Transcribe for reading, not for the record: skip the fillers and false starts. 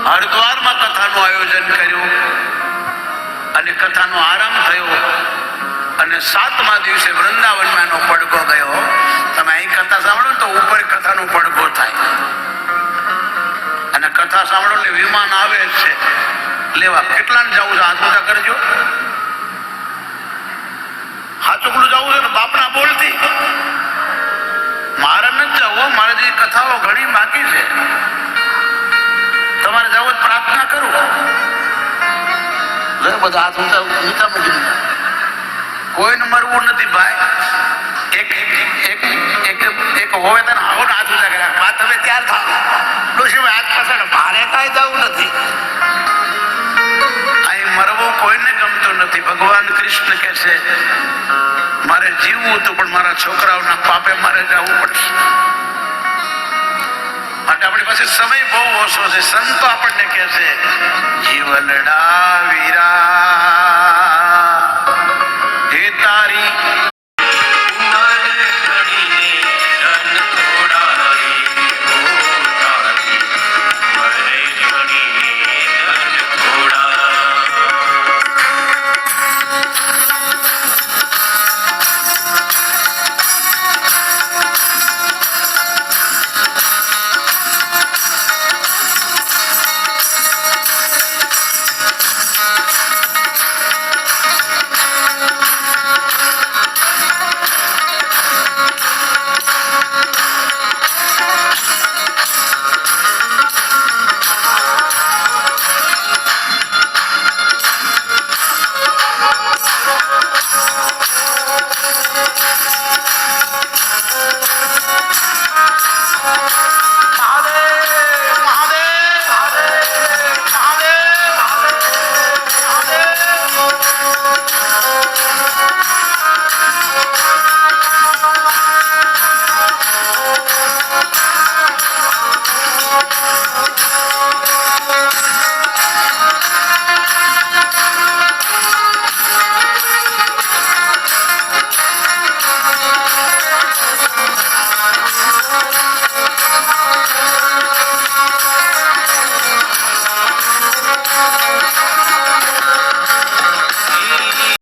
હરિદ્વારમાં કથાનું આયોજન કર્યું અને કથાનો આરંભ થયો અને 7મા દિવસે વૃંદાવનમાં એનો પડઘો ગયો. તમે અહીં કથા સાંભળો તો ઉપર કથાનો પડઘો થાય અને કથા સાંભળો એટલે વિમાન આવે છે લેવા. કેટલાને જવું છે? હાથ ઊંચા કરજો. હાચુકડું જવું છે ને બાપના બોલતી. મારે નથી જવું, મારે જે કથાઓ ઘણી બાકી છે. તમારે જવું પ્રાર્થના કરું. બધા હાથ ઊંચા નીચા મૂકી દીધા. કોઈને મરવું નથી ભાઈ. એક હોય તને આવો હાથ ઊંચા કર્યા. વાત હવે ત્યાર થાવ ડોશી હાથ પાછળ. મારે કાંઈ જવું નથી. અહીં મરવું કોઈને ગમતું નથી. ભગવાન કૃષ્ણ કહે છે મારે જીવવું હતું પણ મારા છોકરાઓના પાપે મારે જવું પડશે. માટે આપણી પાસે સમય બહુ ઓછો છે. સંતો આપણને કહે છે જીવનડા વીરા